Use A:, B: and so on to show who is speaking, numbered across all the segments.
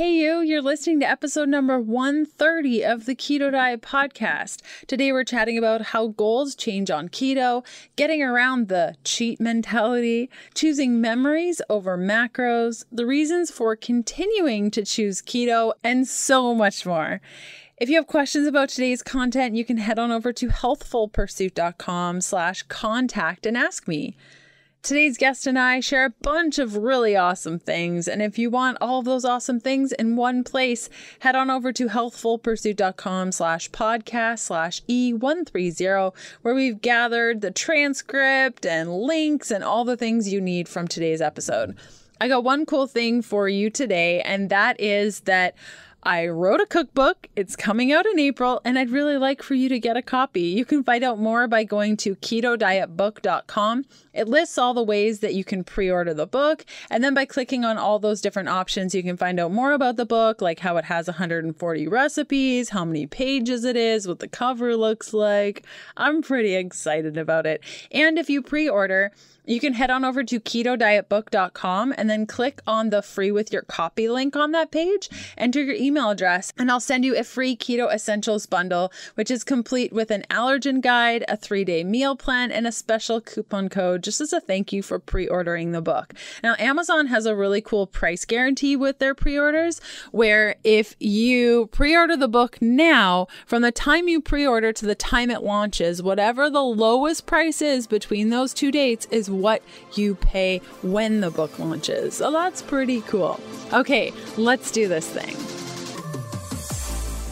A: Hey you're listening to episode number 130 of the Keto Diet Podcast. Today we're chatting about how goals change on keto, getting around the cheat mentality, choosing memories over macros, the reasons for continuing to choose keto, and so much more. If you have questions about today's content, you can head on over to healthfulpursuit.com/contact and ask me. Today's guest and I share a bunch of really awesome things, and if you want all of those awesome things in one place, head on over to healthfulpursuit.com/podcast/E130, where we've gathered the transcript and links and all the things you need from today's episode. I got one cool thing for you today, and that is that I wrote a cookbook. It's coming out in April, and I'd really like for you to get a copy. You can find out more by going to ketodietbook.com. It lists all the ways that you can pre-order the book, and then by clicking on all those different options, you can find out more about the book, like how it has 140 recipes, how many pages it is, what the cover looks like. I'm pretty excited about it. And if you pre-order, you can head on over to ketodietbook.com and then click on the free with your copy link on that page, enter your email address, and I'll send you a free Keto Essentials bundle, which is complete with an allergen guide, a 3-day meal plan, and a special coupon code just as a thank you for pre-ordering the book. Now, Amazon has a really cool price guarantee with their pre-orders, where if you pre-order the book now, from the time you pre-order to the time it launches, whatever the lowest price is between those two dates is what you pay when the book launches. So that's pretty cool. Okay, let's do this thing.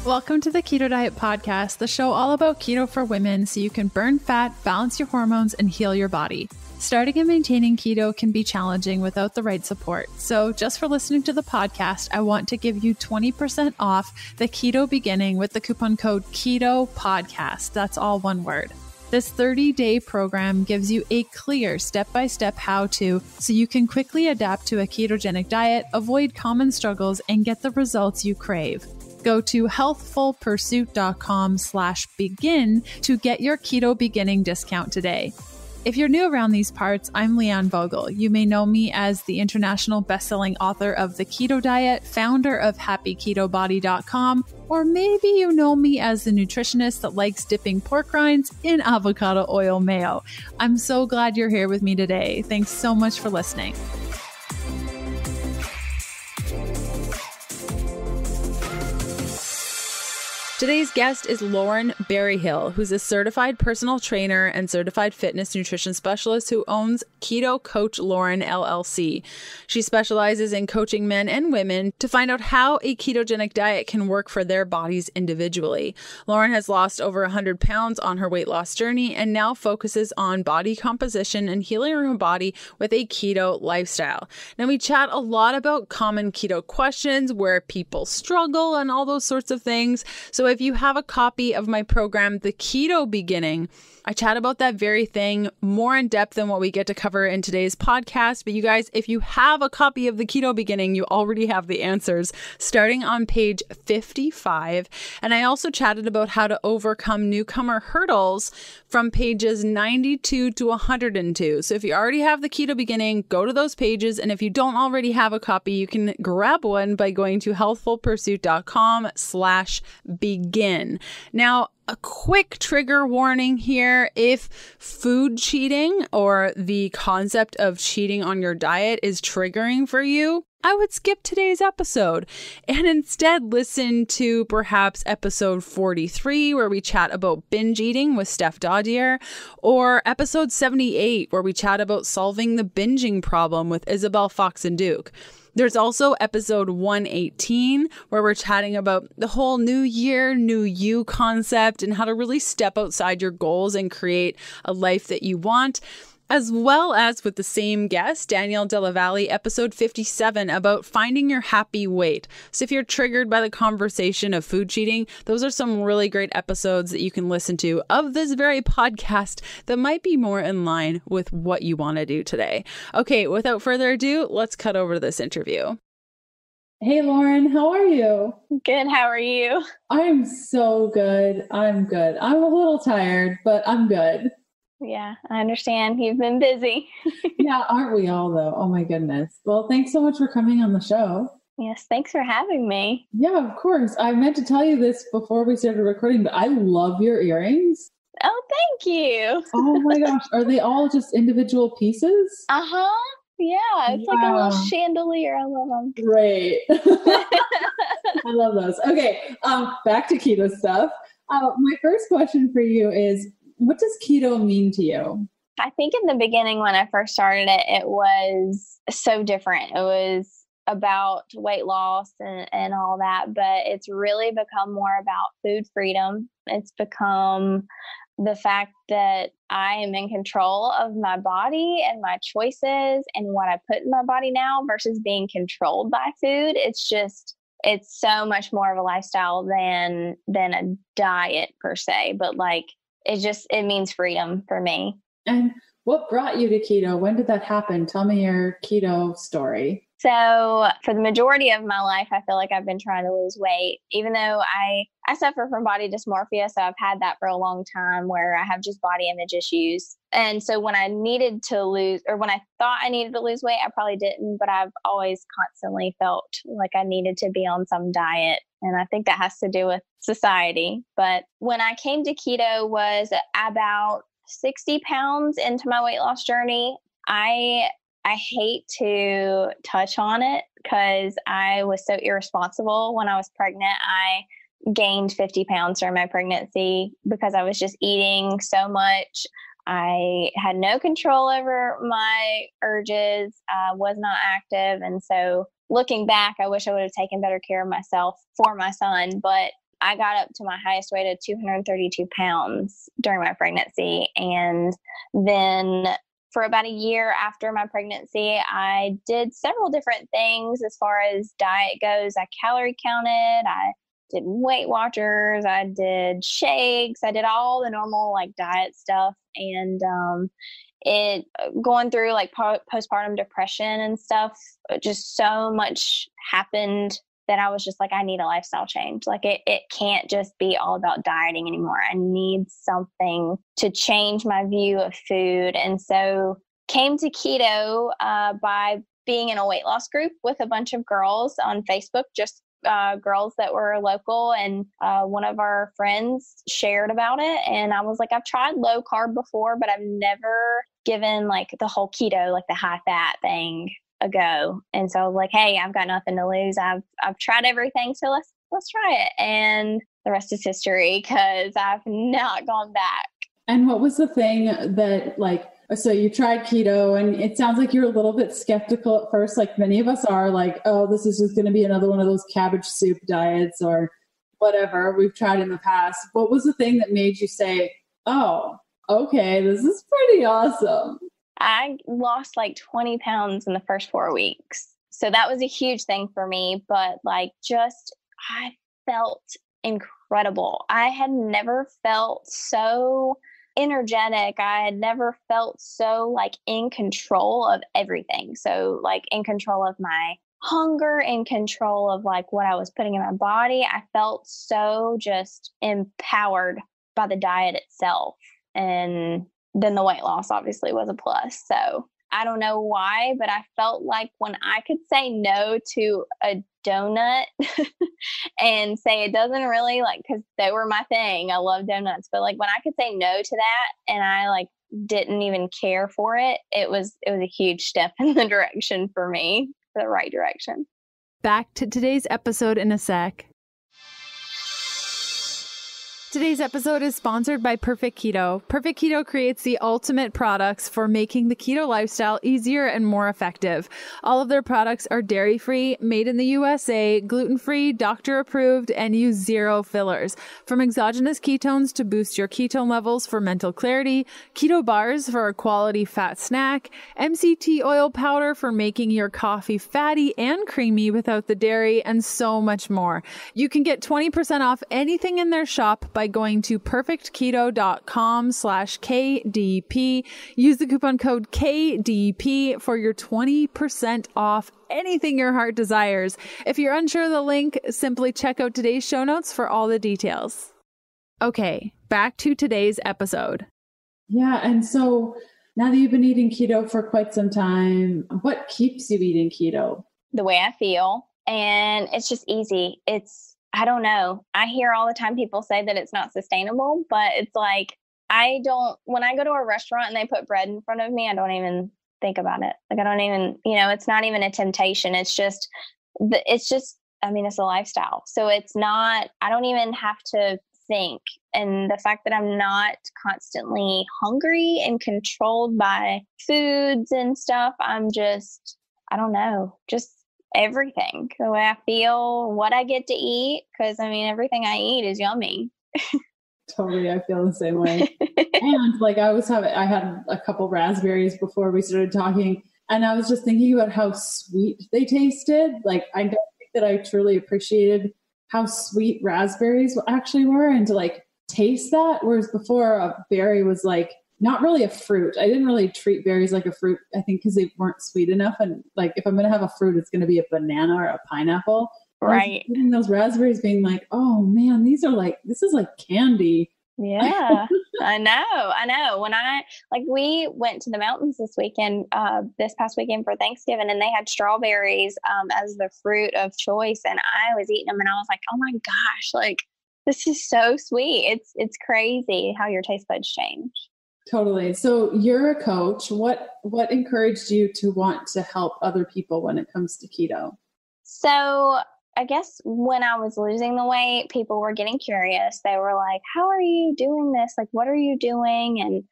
A: Welcome to the Keto Diet Podcast, the show all about keto for women so you can burn fat, balance your hormones, and heal your body. Starting and maintaining keto can be challenging without the right support. So just for listening to the podcast, I want to give you 20% off the Keto Beginning with the coupon code KETO PODCAST. That's all one word. This 30-day program gives you a clear step-by-step how-to so you can quickly adapt to a ketogenic diet, avoid common struggles, and get the results you crave. Go to healthfulpursuit.com/begin to get your Keto Beginning discount today. If you're new around these parts, I'm Leanne Vogel. You may know me as the international best-selling author of The Keto Diet, founder of HappyKetoBody.com, or maybe you know me as the nutritionist that likes dipping pork rinds in avocado oil mayo. I'm so glad you're here with me today. Thanks so much for listening. Today's guest is Lauren Berryhill, who's a certified personal trainer and certified fitness nutrition specialist who owns Keto Coach Lauren LLC. She specializes in coaching men and women to find out how a ketogenic diet can work for their bodies individually. Lauren has lost over 100 pounds on her weight loss journey and now focuses on body composition and healing her body with a keto lifestyle. Now, we chat a lot about common keto questions, where people struggle, and all those sorts of things. So if you have a copy of my program, The Keto Beginning, I chat about that very thing more in depth than what we get to cover in today's podcast. But you guys, if you have a copy of The Keto Beginning, you already have the answers starting on page 55. And I also chatted about how to overcome newcomer hurdles from pages 92 to 102. So if you already have The Keto Beginning, go to those pages. And if you don't already have a copy, you can grab one by going to healthfulpursuit.com/begin. Now, a quick trigger warning here. If food cheating or the concept of cheating on your diet is triggering for you, I would skip today's episode and instead listen to perhaps episode 43, where we chat about binge eating with Steph Dodier, or episode 78, where we chat about solving the binging problem with Isabel Fox and Duke. There's also episode 118, where we're chatting about the whole new year, new you concept and how to really step outside your goals and create a life that you want. As well as with the same guest, Danielle Della Valle, episode 57, about finding your happy weight. So if you're triggered by the conversation of food cheating, those are some really great episodes that you can listen to of this very podcast that might be more in line with what you want to do today. Okay, without further ado, let's cut over to this interview. Hey, Lauren, how are you?
B: Good. How are you?
A: I'm so good. I'm good. I'm a little tired, but I'm good.
B: Yeah, I understand. You've been busy.
A: Yeah, aren't we all though? Oh my goodness. Well, thanks so much for coming on the show.
B: Yes, thanks for having me.
A: Yeah, of course. I meant to tell you this before we started recording, but I love your earrings.
B: Oh, thank you.
A: Oh my gosh. Are they all just individual pieces?
B: Uh-huh. Yeah, it's like a little chandelier. I love them.
A: Great. I love those. Okay, back to keto stuff. My first question for you is, what does keto mean to you?
B: I think in the beginning when I first started it, it was so different. It was about weight loss and all that, but it's really become more about food freedom. It's become the fact that I am in control of my body and my choices and what I put in my body now versus being controlled by food. It's so much more of a lifestyle than a diet per se, but like it means freedom for me.
A: And what brought you to keto? When did that happen? Tell me your keto story.
B: So for the majority of my life, I feel like I've been trying to lose weight, even though I suffer from body dysmorphia. So I've had that for a long time where I have just body image issues. And so when I needed to lose, or when I thought I needed to lose weight, I probably didn't, but I've always constantly felt like I needed to be on some diet. And I think that has to do with society. But when I came to keto was about 60 pounds into my weight loss journey. I hate to touch on it because I was so irresponsible when I was pregnant. I gained 50 pounds during my pregnancy because I was just eating so much. I had no control over my urges, was not active. And so looking back, I wish I would have taken better care of myself for my son. But I got up to my highest weight of 232 pounds during my pregnancy. And then for about a year after my pregnancy, I did several different things as far as diet goes. I calorie counted, I did Weight Watchers, I did shakes, I did all the normal like diet stuff. And it going through like postpartum depression and stuff, just so much happened that I was just like, I need a lifestyle change. Like it can't just be all about dieting anymore. I need something to change my view of food. And so came to keto by being in a weight loss group with a bunch of girls on Facebook, just girls that were local. And one of our friends shared about it. And I was like, I've tried low carb before, but I've never given like the whole keto, like the high fat thing a go. And so I was like, hey, I've got nothing to lose. I've tried everything. So let's try it. And the rest is history because I've not gone back.
A: And what was the thing that like, so you tried keto and it sounds like you're a little bit skeptical at first, like many of us are, like, oh, this is just going to be another one of those cabbage soup diets or whatever we've tried in the past. What was the thing that made you say, oh, okay, this is pretty awesome?
B: I lost like 20 pounds in the first 4 weeks. So that was a huge thing for me. But like I felt incredible. I had never felt so energetic. I had never felt so like in control of everything. So like in control of my hunger, in control of like what I was putting in my body. I felt so just empowered by the diet itself. And then the weight loss obviously was a plus. So I don't know why, but I felt like when I could say no to a donut and say it doesn't really like, because they were my thing. I love donuts, but like when I could say no to that and I like didn't even care for it, it was a huge step in the direction for me, the right direction.
A: Back to today's episode in a sec. Today's episode is sponsored by Perfect Keto. Perfect Keto creates the ultimate products for making the keto lifestyle easier and more effective. All of their products are dairy-free, made in the USA, gluten-free, doctor-approved, and use zero fillers. From exogenous ketones to boost your ketone levels for mental clarity, keto bars for a quality fat snack, MCT oil powder for making your coffee fatty and creamy without the dairy, and so much more. You can get 20% off anything in their shop by going to perfectketo.com/KDP. Use the coupon code KDP for your 20% off anything your heart desires. If you're unsure of the link, simply check out today's show notes for all the details. Okay, back to today's episode. Yeah, and so now that you've been eating keto for quite some time, what keeps you eating keto?
B: The way I feel and it's just easy. I don't know. I hear all the time people say that it's not sustainable, but it's like, when I go to a restaurant and they put bread in front of me, I don't even think about it. Like, I don't even, it's not even a temptation. It's a lifestyle. So I don't even have to think. And the fact that I'm not constantly hungry and controlled by foods and stuff, I don't know, just everything, the way I feel, what I get to eat. Cause everything I eat is yummy.
C: Totally. I feel the same way. And like I had a couple raspberries before we started talking, and I was just thinking about how sweet they tasted. Like, I don't think that I truly appreciated how sweet raspberries actually were, and to like taste that. Whereas before, a berry was like not really a fruit. I didn't really treat berries like a fruit, I think, because they weren't sweet enough. And like, if I'm going to have a fruit, it's going to be a banana or a pineapple.
B: Right.
C: Eating those raspberries, being like, oh man, this is like candy.
B: Yeah, I know. When we went to the mountains this past weekend for Thanksgiving, and they had strawberries as the fruit of choice, and I was eating them, and I was like, oh my gosh, like, this is so sweet. It's crazy how your taste buds change.
C: Totally. So you're a coach. What encouraged you to want to help other people when it comes to keto?
B: So I guess when I was losing the weight, people were getting curious. They were like, how are you doing this? Like, what are you doing? And,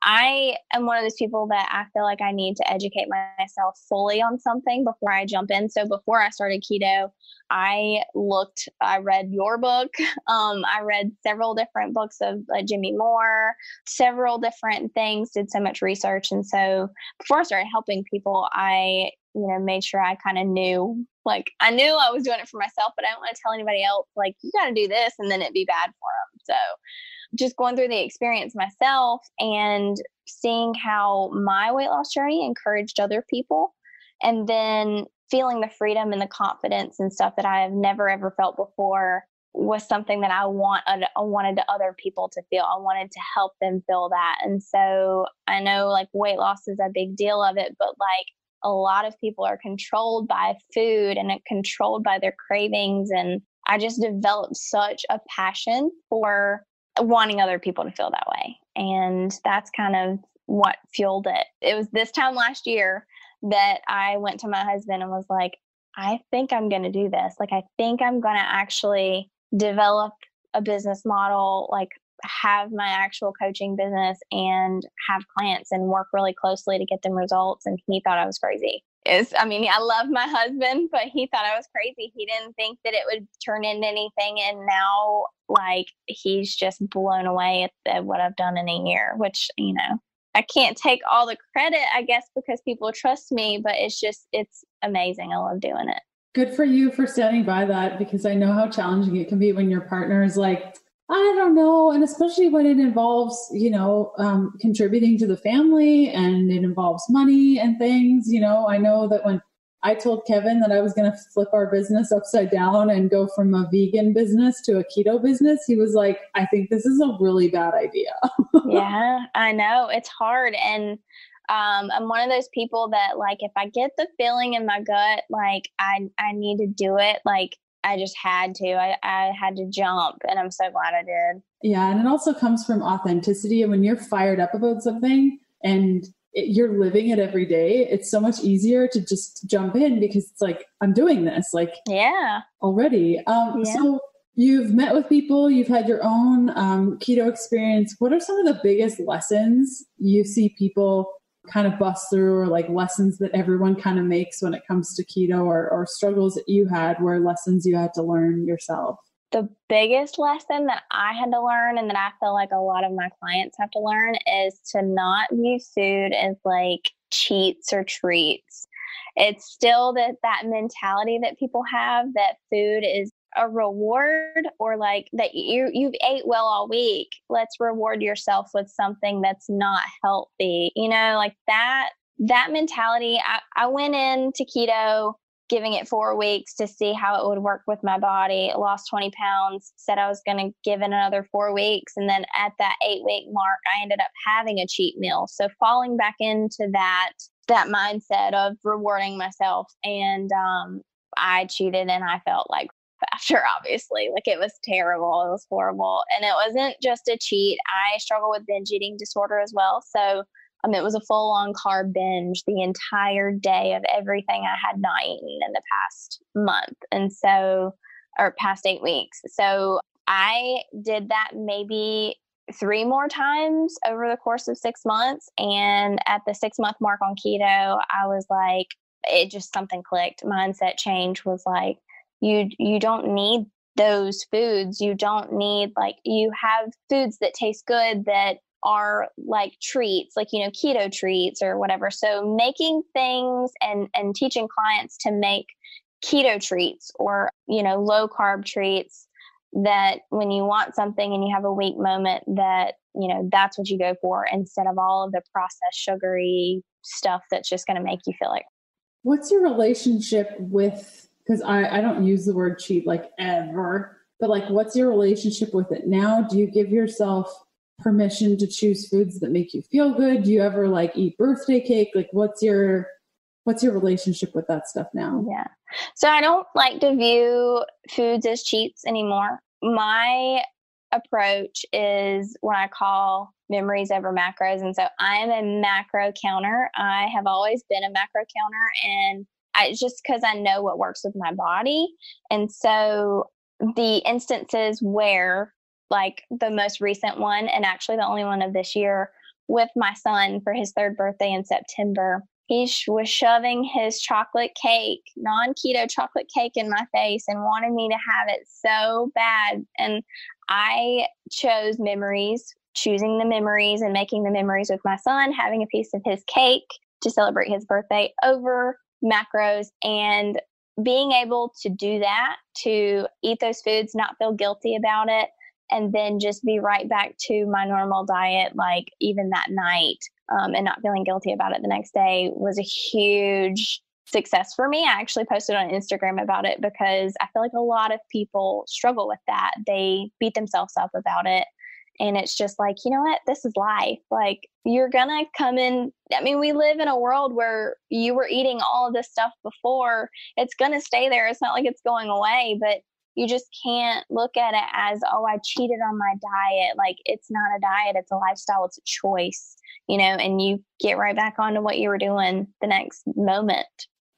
B: I am one of those people that I feel like I need to educate myself fully on something before I jump in. So before I started keto, I read your book. I read several different books of Jimmy Moore, several different things, did so much research. And so before I started helping people, I made sure I kind of knew, like, I knew I was doing it for myself, but I didn't want to tell anybody else, like, you got to do this and then it'd be bad for them. So just going through the experience myself and seeing how my weight loss journey encouraged other people, and then feeling the freedom and the confidence and stuff that I have never, ever felt before was something that I wanted other people to feel. I wanted to help them feel that. And so I know, like, weight loss is a big deal of it, but like, a lot of people are controlled by food and controlled by their cravings. And I just developed such a passion for wanting other people to feel that way. And that's kind of what fueled it. It was this time last year that I went to my husband and was like, I think I'm going to do this. Like, I think I'm going to actually develop a business model, like have my actual coaching business and have clients and work really closely to get them results. And he thought I was crazy. I love my husband, but he thought I was crazy. He didn't think that it would turn into anything. And now, like, he's just blown away at what I've done in a year, which, I can't take all the credit, I guess, because people trust me, but it's amazing. I love doing it.
C: Good for you for standing by that, because I know how challenging it can be when your partner is like, I don't know. And especially when it involves, contributing to the family, and it involves money and things. I know that when I told Kevin that I was going to flip our business upside down and go from a vegan business to a keto business, he was like, I think this is a really bad idea.
B: Yeah, I know. It's hard. And I'm one of those people that, like, if I get the feeling in my gut, like I need to do it, like, I just had to. I had to jump, and I'm so glad I did.
C: Yeah. And it also comes from authenticity. And when you're fired up about something and you're living it every day, it's so much easier to just jump in, because it's like, I'm doing this, like,
B: yeah,
C: already. So you've met with people, you've had your own keto experience. What are some of the biggest lessons you see people kind of bust through, or like lessons that everyone kind of makes when it comes to keto, or struggles that you had, where lessons you had to learn yourself?
B: The biggest lesson that I had to learn, and that I feel like a lot of my clients have to learn, is to not view food as like cheats or treats. It's still that mentality that people have, that food is a reward, or like that you've ate well all week. Let's reward yourself with something that's not healthy. Like that mentality. I went into keto giving it 4 weeks to see how it would work with my body. Lost 20 pounds, said I was going to give it another 4 weeks. And then at that 8-week mark, I ended up having a cheat meal. So falling back into that mindset of rewarding myself. And I cheated and I felt like after, obviously, like it was terrible. It was horrible. And it wasn't just a cheat. I struggle with binge eating disorder as well. So it was a full on carb binge the entire day of everything I had not eaten in the past month. And so, or past 8 weeks. So I did that maybe 3 more times over the course of 6 months. And at the 6-month mark on keto, I was like, it just something clicked. Mindset change was like, you don't need those foods. You don't need, like, you have foods that taste good that are like treats, like, keto treats or whatever. So making things and teaching clients to make keto treats or, low carb treats, that when you want something and you have a weak moment, that, that's what you go for instead of all of the processed sugary stuff that's just going to make you feel like.
C: What's your relationship with, because I don't use the word cheat like ever, but like, what's your relationship with it now? Do you give yourself permission to choose foods that make you feel good? Do you ever like eat birthday cake? Like, what's your relationship with that stuff now?
B: Yeah. So I don't like to view foods as cheats anymore. My approach is what I call memories over macros. And so I am a macro counter. I have always been a macro counter, and it's just because I know what works with my body. And so the instances where, like the most recent one, and actually the only one of this year, with my son for his 3rd birthday in September, he was shoving his chocolate cake, non-keto chocolate cake, in my face and wanted me to have it so bad. And I chose memories, choosing the memories and making the memories with my son, having a piece of his cake to celebrate his birthday over macros, and being able to do that, to eat those foods, not feel guilty about it, and then just be right back to my normal diet, like even that night, and not feeling guilty about it the next day, was a huge success for me. I actually posted on Instagram about it because I feel like a lot of people struggle with that. They beat themselves up about it. And it's just like, you know what? This is life. Like, you're going to come in. I mean, we live in a world where you were eating all of this stuff before. It's going to stay there. It's not like it's going away, but you just can't look at it as, oh, I cheated on my diet. Like, it's not a diet. It's a lifestyle. It's a choice, and you get right back onto what you were doing the next moment.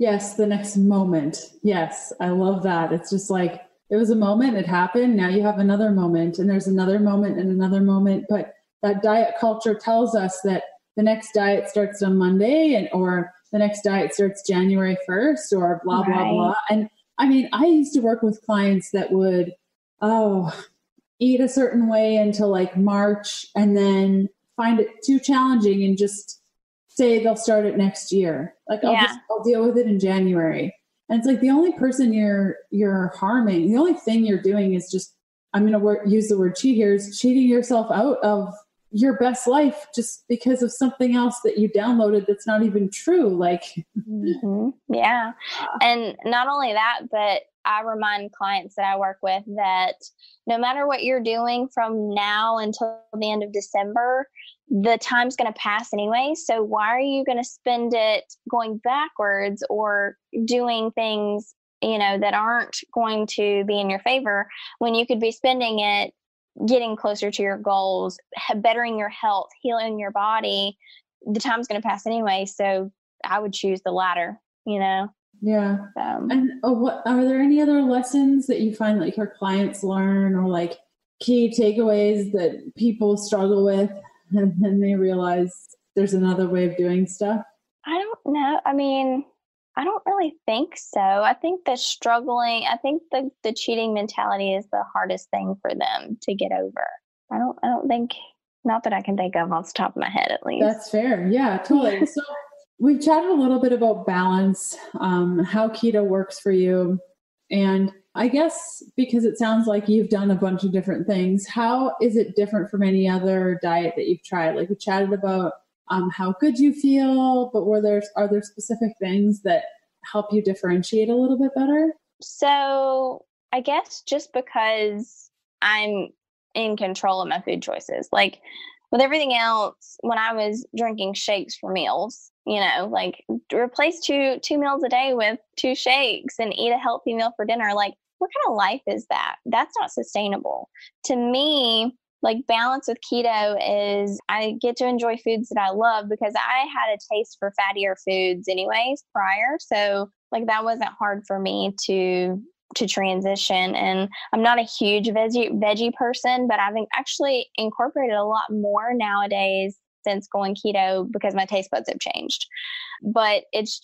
C: Yes. The next moment. Yes. I love that. It's just like, it was a moment, it happened. Now you have another moment, and there's another moment and another moment. But that diet culture tells us that the next diet starts on Monday, or the next diet starts January 1st, or blah, blah, blah. And I mean, I used to work with clients that would, eat a certain way until like March, and then find it too challenging and just say they'll start it next year. Like, I'll deal with it in January. And it's like, the only person you're harming, the only thing you're doing is just, I'm going to use the word cheat here, is cheating yourself out of your best life just because of something else that you downloaded that's not even true. Like,
B: yeah. And not only that, but I remind clients that I work with that no matter what you're doing from now until the end of December, the time's going to pass anyway. So why are you going to spend it going backwards or doing things, that aren't going to be in your favor, when you could be spending it getting closer to your goals, bettering your health, healing your body? The time's going to pass anyway. So I would choose the latter,
C: Yeah. And what are there any other lessons that you find like your clients learn, or like key takeaways that people struggle with, and then they realize there's another way of doing stuff?
B: I don't know. I mean, I don't really think so. I think the cheating mentality is the hardest thing for them to get over. I don't think, not that I can think of off the top of my head, at least.
C: That's fair. Yeah, totally. So we've chatted a little bit about balance, how keto works for you. And I guess because it sounds like you've done a bunch of different things, how is it different from any other diet that you've tried? Like, we chatted about how good you feel, but are there specific things that help you differentiate a little bit better?
B: So I guess just because I'm in control of my food choices, like with everything else, when I was drinking shakes for meals, like replace two meals a day with 2 shakes and eat a healthy meal for dinner. Like, what kind of life is that? That's not sustainable. To me, like, balance with keto is I get to enjoy foods that I love because I had a taste for fattier foods anyways prior. So like that wasn't hard for me to transition. And I'm not a huge veggie person, but I've actually incorporated a lot more nowadays since going keto because my taste buds have changed. But it's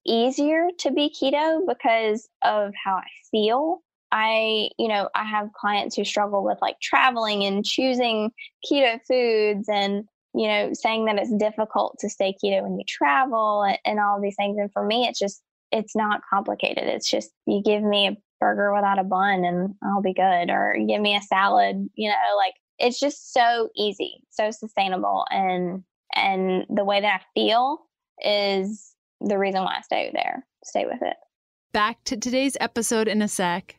B: easier to be keto because of how I feel. I have clients who struggle with like traveling and choosing keto foods and, saying that it's difficult to stay keto when you travel and all of these things. And for me, it's not complicated. It's just, you give me a burger without a bun and I'll be good. Or you give me a salad, like it's just so easy, so sustainable. And the way that I feel is the reason why I stay with it.
A: Back to today's episode in a sec.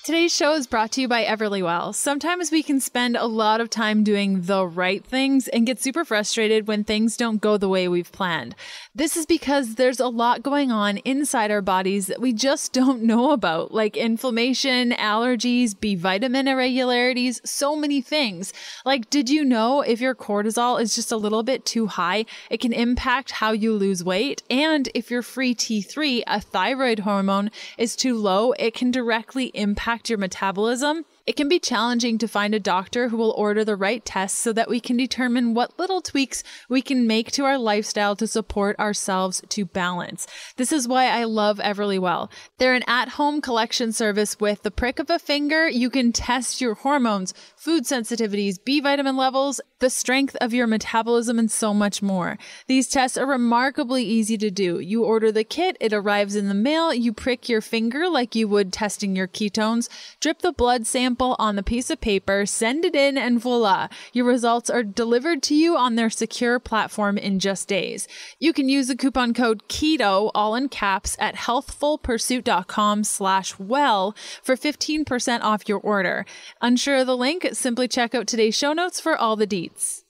A: Today's show is brought to you by Everlywell. Sometimes we can spend a lot of time doing the right things and get super frustrated when things don't go the way we've planned. This is because there's a lot going on inside our bodies that we just don't know about, like inflammation, allergies, B vitamin irregularities, so many things. Like, did you know if your cortisol is just a little bit too high, it can impact how you lose weight? And if your free T3, a thyroid hormone, is too low, it can directly impact your metabolism. It can be challenging to find a doctor who will order the right tests so that we can determine what little tweaks we can make to our lifestyle to support ourselves to balance. This is why I love Everlywell. They're an at-home collection service with the prick of a finger. You can test your hormones, food sensitivities, B vitamin levels, the strength of your metabolism, and so much more. These tests are remarkably easy to do. You order the kit, it arrives in the mail, you prick your finger like you would testing your ketones, drip the blood sample on the piece of paper, send it in, and voila, your results are delivered to you on their secure platform in just days. You can use the coupon code KETO, all in caps, at healthfulpursuit.com/well for 15% off your order. Unsure of the link? Simply check out today's show notes for all the deets.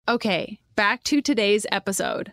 A: Okay, back to today's episode.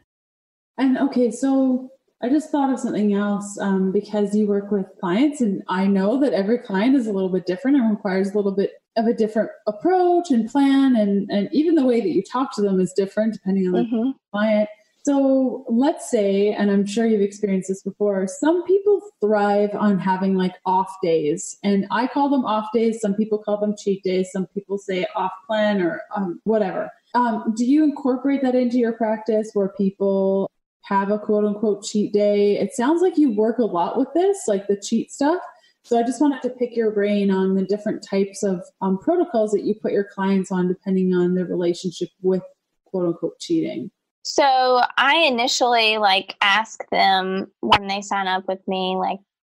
C: And okay, so I just thought of something else because you work with clients, and I know that every client is a little bit different and requires a little bit of a different approach and plan, and even the way that you talk to them is different depending on the client. So let's say, and I'm sure you've experienced this before, some people thrive on having like off days, and I call them off days. Some people call them cheat days. Some people say off plan or whatever. Do you incorporate that into your practice where people have a quote unquote cheat day? It sounds like you work a lot with this, like the cheat stuff. So I just wanted to pick your brain on the different types of protocols that you put your clients on depending on their relationship with quote unquote cheating.
B: So I initially ask them when they sign up with me,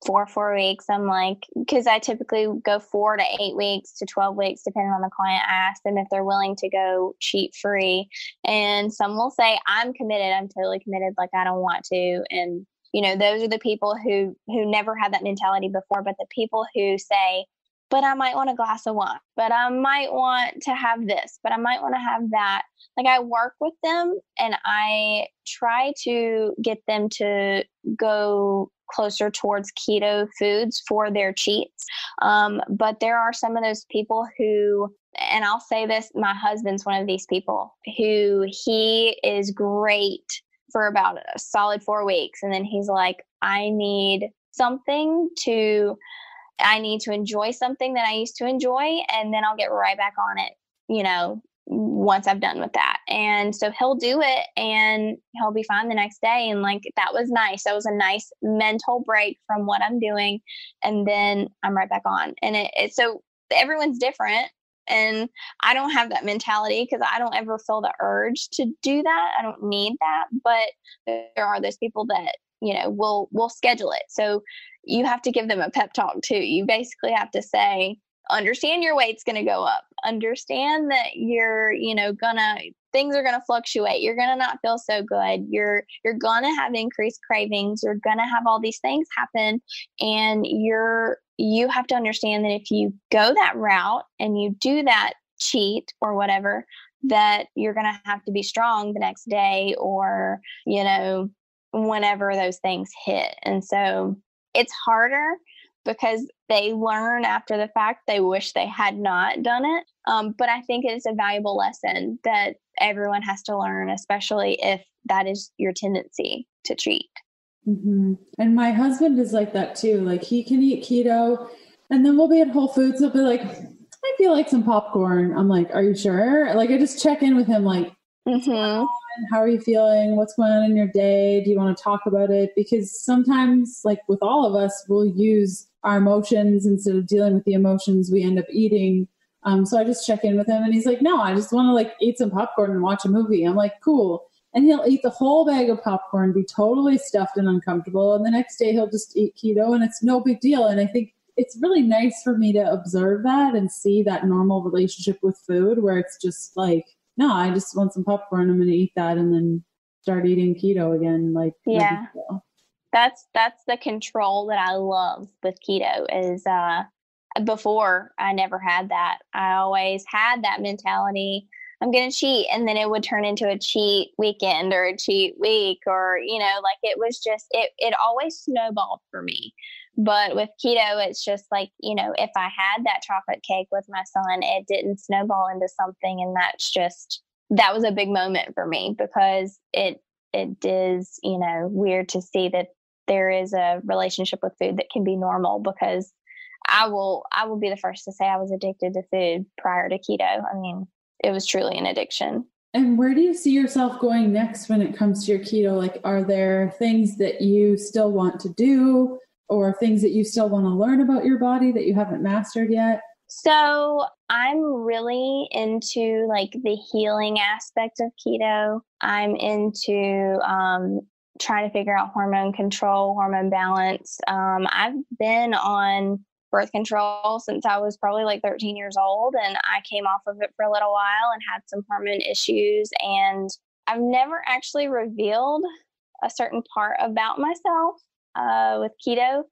B: for 4 weeks. I'm because I typically go 4 to 8 weeks to 12 weeks, depending on the client. I ask them if they're willing to go cheat free. And some will say, I'm committed. I'm totally committed. I don't want to. And, those are the people who never had that mentality before. But the people who say, but I might want a glass of wine, but I might want to have this, but I might want to have that. I work with them and I try to get them to go closer towards keto foods for their cheats. But there are some of those people who, and I'll say this, my husband's one of these people who he is great for about a solid 4 weeks. And then he's like, I need to enjoy something that I used to enjoy, and then I'll get right back on it, once I've done with that. And so he'll do it and he'll be fine the next day. And that was nice. That was a nice mental break from what I'm doing. And then I'm right back on. And so everyone's different. And I don't have that mentality because I don't ever feel the urge to do that. I don't need that. But there are those people that, will schedule it. So you have to give them a pep talk too. You basically have to say, understand your weight's going to go up. Understand that you're, things are going to fluctuate. You're going to not feel so good. You're going to have increased cravings. You're going to have all these things happen. And you have to understand that if you go that route and you do that cheat or whatever, that you're going to have to be strong the next day or, whenever those things hit. And so it's harder because they learn after the fact. They wish they had not done it. But I think it's a valuable lesson that everyone has to learn, especially if that is your tendency to cheat.
C: Mm-hmm. And my husband is like that too. Like he can eat keto and then we'll be at Whole Foods. He'll be like, I feel like some popcorn. I'm like, are you sure? Like I just check in with him like, what's going on? How are you feeling? What's going on in your day? Do you want to talk about it? Because sometimes, like with all of us, we'll use our emotions instead of dealing with the emotions we end up eating. So I just check in with him and he's like, no, I just want to like eat some popcorn and watch a movie. I'm like, cool. And he'll eat the whole bag of popcorn, be totally stuffed and uncomfortable. And the next day he'll just eat keto and it's no big deal. And I think it's really nice for me to observe that and see that normal relationship with food where it's just like, no, I just want some popcorn. I'm going to eat that and then start eating keto again. Like,
B: yeah, that's the control that I love with keto is, before I never had that. I always had that mentality. I'm going to cheat. And then it would turn into a cheat weekend or a cheat week or, like it was just, it always snowballed for me. But with keto, it's just like, if I had that chocolate cake with my son, it didn't snowball into something. And that was a big moment for me because it is, weird to see that there is a relationship with food that can be normal because I will be the first to say I was addicted to food prior to keto. I mean, it was truly an addiction.
C: And where do you see yourself going next when it comes to your keto? Like, are there things that you still want to do or things that you still want to learn about your body that you haven't mastered yet?
B: So I'm really into like the healing aspect of keto. I'm into trying to figure out hormone control, hormone balance. I've been on birth control since I was probably like 13 years old, and I came off of it for a little while and had some hormone issues. And I've never actually revealed a certain part about myself with keto,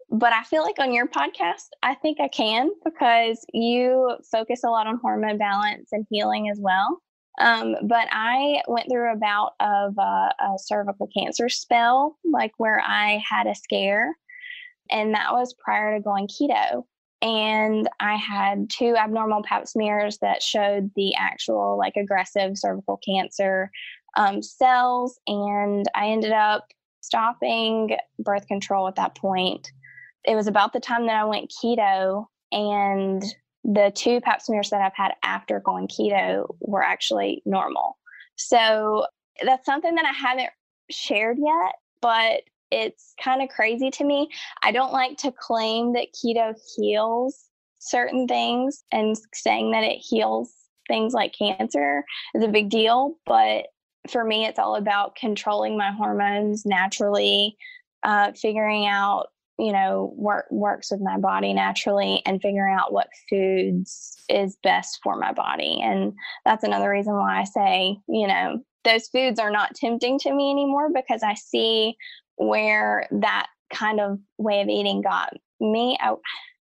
B: but I feel like on your podcast, I think I can because you focus a lot on hormone balance and healing as well. But I went through a bout of a cervical cancer spell, like where I had a scare. And that was prior to going keto. And I had 2 abnormal pap smears that showed the actual like aggressive cervical cancer cells. And I ended up stopping birth control at that point. It was about the time that I went keto, and the 2 pap smears that I've had after going keto were actually normal. So that's something that I haven't shared yet, but it's kind of crazy to me. I don't like to claim that keto heals certain things, and saying that it heals things like cancer is a big deal. But for me, it's all about controlling my hormones naturally, figuring out, what works with my body naturally, and figuring out what foods is best for my body. And that's another reason why I say, those foods are not tempting to me anymore, because I see where that kind of way of eating got me. I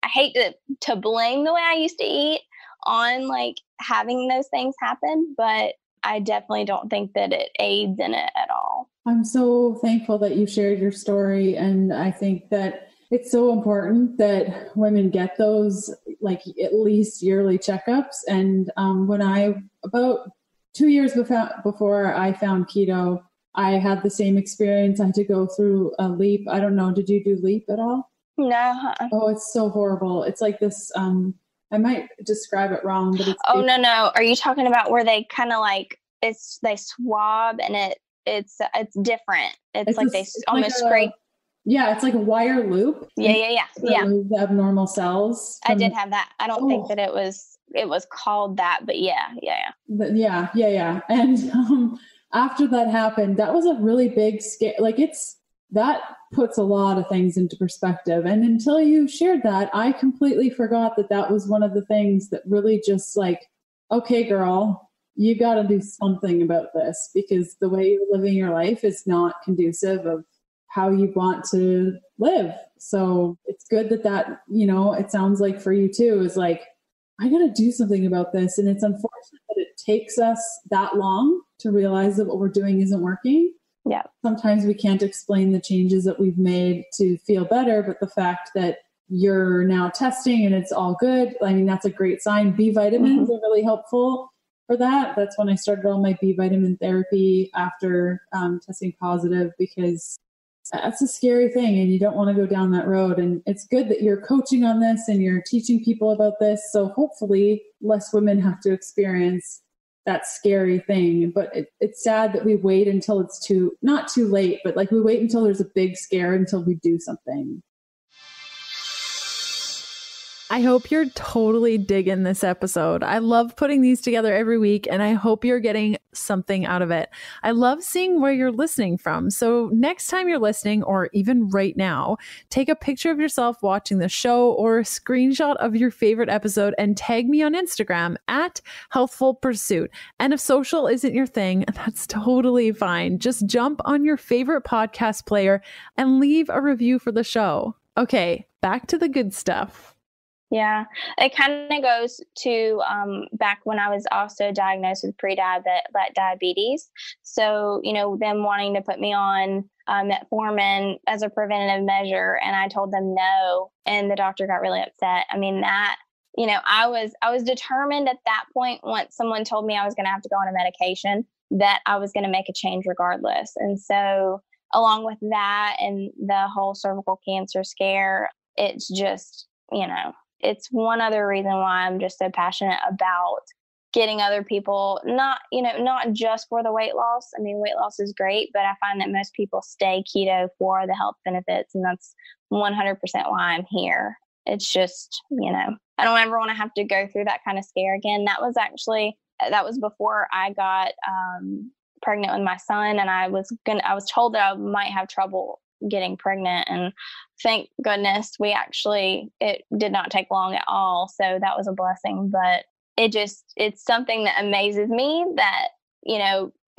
B: hate to blame the way I used to eat on like having those things happen, but I definitely don't think that it aids in it at all.
C: I'm so thankful that you shared your story. And I think that it's so important that women get those like at least yearly checkups. And when about 2 years before I found keto, I had the same experience. I had to go through a LEAP. I don't know. Did you do LEAP at all?
B: No.
C: Oh, it's so horrible. It's like this, I might describe it wrong, but it's...
B: Oh, no. Are you talking about where they kind of like, they swab and it's different. It's like they almost scrape.
C: Yeah, it's like a wire loop.
B: Yeah.
C: The abnormal cells.
B: I did have that. I don't think that it was called that, but yeah.
C: Yeah. And after that happened, that was a really big scare. Like that puts a lot of things into perspective. And until you shared that, I completely forgot that was one of the things that really just like, okay, girl, you got to do something about this, because the way you're living your life is not conducive of how you want to live. So it's good that, it sounds like for you too, is like, I got to do something about this. And it's unfortunate that it takes us that long to realize that what we're doing isn't working.
B: Yeah.
C: Sometimes we can't explain the changes that we've made to feel better, but the fact that you're now testing and it's all good, I mean, that's a great sign. B vitamins are really helpful for that. That's when I started all my B vitamin therapy after testing positive, because that's a scary thing and you don't want to go down that road. And it's good that you're coaching on this and you're teaching people about this. So hopefully less women have to experience that scary thing. But it's sad that we wait until it's not too late, but like we wait until there's a big scare until we do something.
A: I hope you're totally digging this episode. I love putting these together every week, and I hope you're getting something out of it. I love seeing where you're listening from. So next time you're listening, or even right now, take a picture of yourself watching the show or a screenshot of your favorite episode and tag me on Instagram at Healthful Pursuit. And if social isn't your thing, that's totally fine. Just jump on your favorite podcast player and leave a review for the show. Okay, back to the good stuff.
B: Yeah, it kind of goes to back when I was also diagnosed with diabetes. So, them wanting to put me on metformin as a preventative measure, and I told them no, and the doctor got really upset. I mean, that, I was determined at that point, once someone told me I was going to have to go on a medication, that I was going to make a change regardless. And so along with that and the whole cervical cancer scare, it's just, it's one other reason why I'm just so passionate about getting other people, not just for the weight loss. I mean, weight loss is great, but I find that most people stay keto for the health benefits. And that's 100% why I'm here. It's just, I don't ever want to have to go through that kind of scare again. That was before I got pregnant with my son, and I was told that I might have trouble getting pregnant, and thank goodness it did not take long at all. So that was a blessing. But it's something that amazes me that,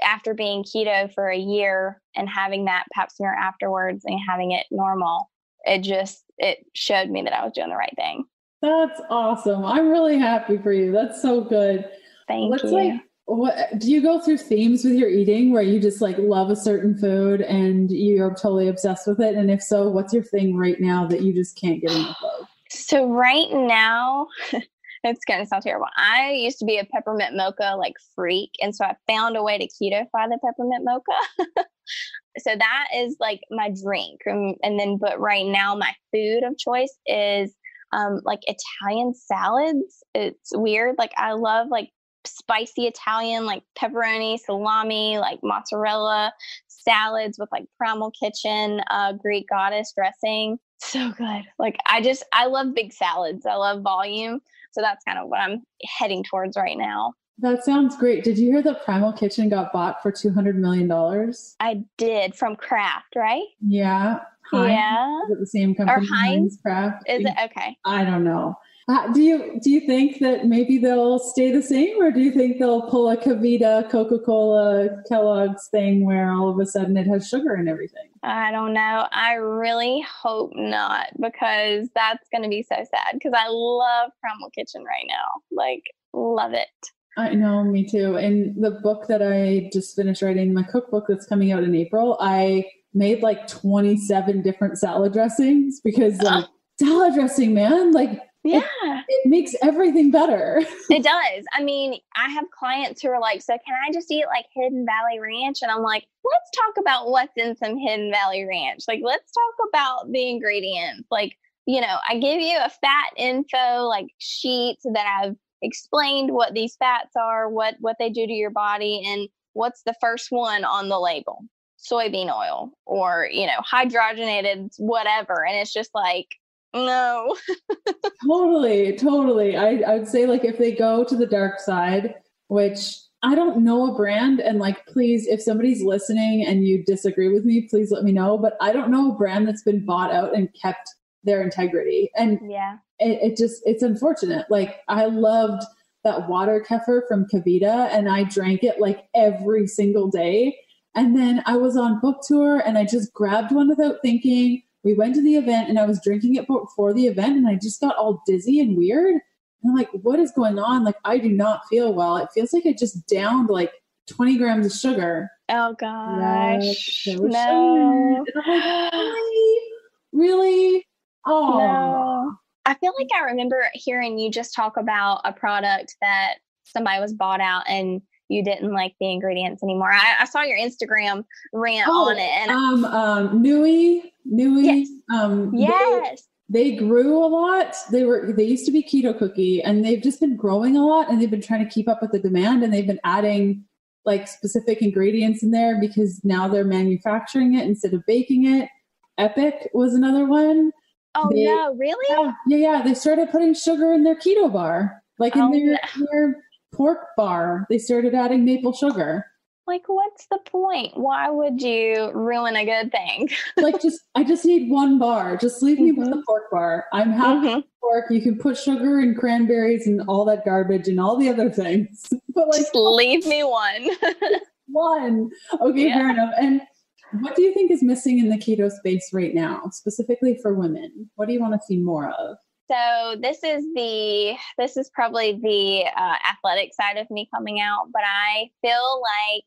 B: after being keto for a year and having that pap smear afterwards and having it normal, it showed me that I was doing the right thing.
C: That's awesome. I'm really happy for you. That's so good.
B: Thank you.
C: What do you go through themes with your eating where you just like love a certain food and you're totally obsessed with it? And if so, what's your thing right now that you just can't get enough of? So
B: right now, it's going to sound terrible. I used to be a peppermint mocha freak. And so I found a way to keto-fy the peppermint mocha. So that is like my drink. But right now my food of choice is Italian salads. It's weird. I love spicy Italian, pepperoni, salami, mozzarella salads with Primal Kitchen, Greek goddess dressing. So good. I love big salads. I love volume. So that's kind of what I'm heading towards right now.
C: That sounds great. Did you hear that Primal Kitchen got bought for $200 million?
B: I did, from Kraft, right?
C: Yeah. Heinz.
B: Yeah.
C: Is it the same company?
B: Or Heinz?
C: Kraft?
B: Is it? Okay.
C: I don't know. Do you think that maybe they'll stay the same, or do you think they'll pull a Kavita, Coca-Cola, Kellogg's thing where all of a sudden it has sugar and everything?
B: I don't know. I really hope not, because that's going to be so sad, because I love Primal Kitchen right now. Love it.
C: I know, me too. And the book that I just finished writing, my cookbook that's coming out in April, I made 27 different salad dressings, because salad dressing, man,
B: yeah,
C: it makes everything better.
B: It does. I mean, I have clients who are like, so can I just eat Hidden Valley Ranch? And I'm like, let's talk about what's in some Hidden Valley Ranch. Let's talk about the ingredients. I give you a fat info sheet that I've explained what these fats are, what they do to your body, and what's the first one on the label. Soybean oil, or, hydrogenated whatever. And it's just no.
C: Totally. I would say if they go to the dark side, which I don't know a brand, and please, if somebody's listening and you disagree with me, please let me know. But I don't know a brand that's been bought out and kept their integrity. And
B: yeah,
C: it's unfortunate. I loved that water kefir from Kavita, and I drank it like every single day. And then I was on book tour and I just grabbed one without thinking. We went to the event and I was drinking it before the event and I just got all dizzy and weird. And I'm like, what is going on? Like, I do not feel well. It feels like I just downed like 20 grams of sugar.
B: Oh gosh.
C: Yes,
B: no.
C: Really? Oh.
B: No. I feel like I remember hearing you just talk about a product that somebody was bought out and you didn't like the ingredients anymore. I saw your Instagram rant on it. And
C: Nui.
B: Yes. Yes.
C: They grew a lot. They used to be keto cookie and they've just been growing a lot and they've been trying to keep up with the demand and they've been adding like specific ingredients in there because now they're manufacturing it instead of baking it. Epic was another one.
B: Oh no, really?
C: Yeah. They started putting sugar in their keto bar, like in their pork bar. They started adding maple sugar.
B: Like, what's the point? Why would you ruin a good thing?
C: Like, I just need one bar. Just leave me with the pork bar. I'm happy with pork. You can put sugar and cranberries and all that garbage and all the other things. But like,
B: just leave me one.
C: One. Okay, fair enough. And what do you think is missing in the keto space right now, specifically for women? What do you want to see more of?
B: So this is probably the athletic side of me coming out, but I feel like,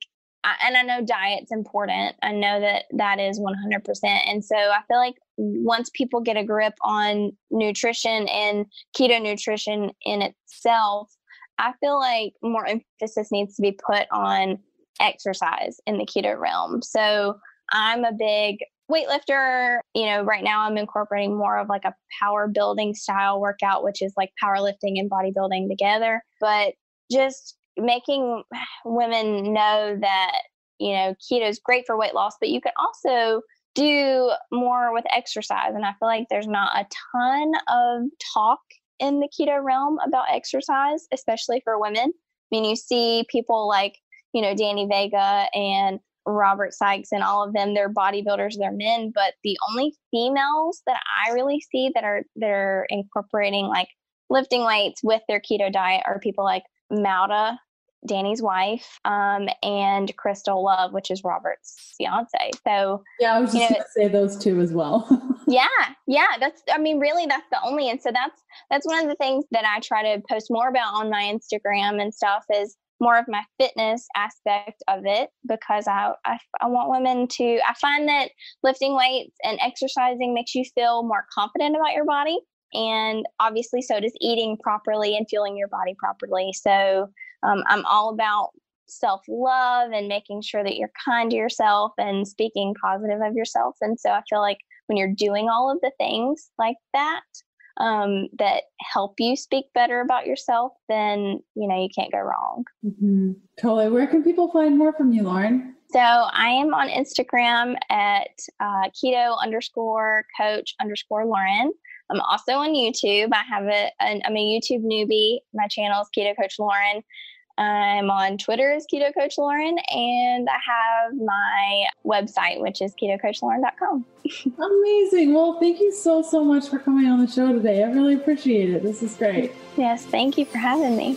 B: and I know diet's important. I know that is 100%. And so I feel like once people get a grip on nutrition and keto nutrition in itself, I feel like more emphasis needs to be put on exercise in the keto realm. So I'm a big weightlifter. Right now I'm incorporating more of like a power building style workout, which is like powerlifting and bodybuilding together, but just making women know that, keto is great for weight loss, but you can also do more with exercise. And I feel like there's not a ton of talk in the keto realm about exercise, especially for women. I mean, you see people like, Danny Vega and Robert Sykes and all of them, they're bodybuilders, they're men, but the only females that I really see they're incorporating like lifting weights with their keto diet are people like Mauda, Danny's wife, and Crystal Love, which is Robert's fiance. So
C: yeah, I was just going to say those two as well.
B: Yeah. That's the only, and so that's one of the things that I try to post more about on my Instagram and stuff is more of my fitness aspect of it, because I want women to, I find that lifting weights and exercising makes you feel more confident about your body. And obviously so does eating properly and fueling your body properly. So I'm all about self-love and making sure that you're kind to yourself and speaking positive of yourself. And so I feel like when you're doing all of the things like that, that help you speak better about yourself, then, you can't go wrong.
C: Mm-hmm. Totally. Where can people find more from you, Lauren?
B: So I am on Instagram at keto_coach_Lauren. I'm also on YouTube. I'm a YouTube newbie. My channel is Keto Coach Lauren. I'm on Twitter as Keto Coach Lauren, and I have my website, which is ketocoachlauren.com.
C: Amazing. Well, thank you so much for coming on the show today. I really appreciate it. This is great.
B: Yes, thank you for having me.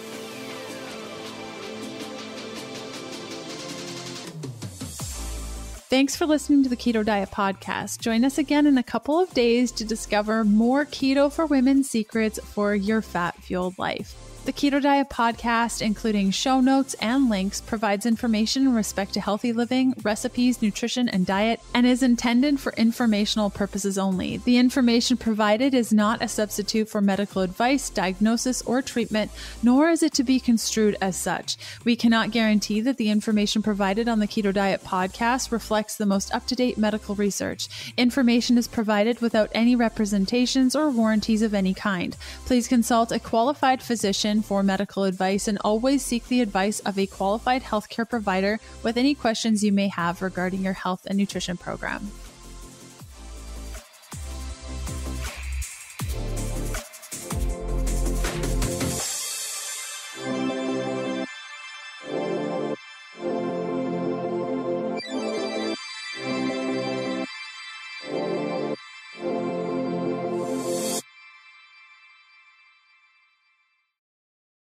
A: Thanks for listening to the Keto Diet Podcast. Join us again in a couple of days to discover more keto for women secrets for your fat-fueled life. The Keto Diet Podcast, including show notes and links, provides information in respect to healthy living, recipes, nutrition, and diet, and is intended for informational purposes only. The information provided is not a substitute for medical advice, diagnosis, or treatment, nor is it to be construed as such. We cannot guarantee that the information provided on the Keto Diet Podcast reflects the most up-to-date medical research. Information is provided without any representations or warranties of any kind. Please consult a qualified physician for medical advice and always seek the advice of a qualified healthcare provider with any questions you may have regarding your health and nutrition program.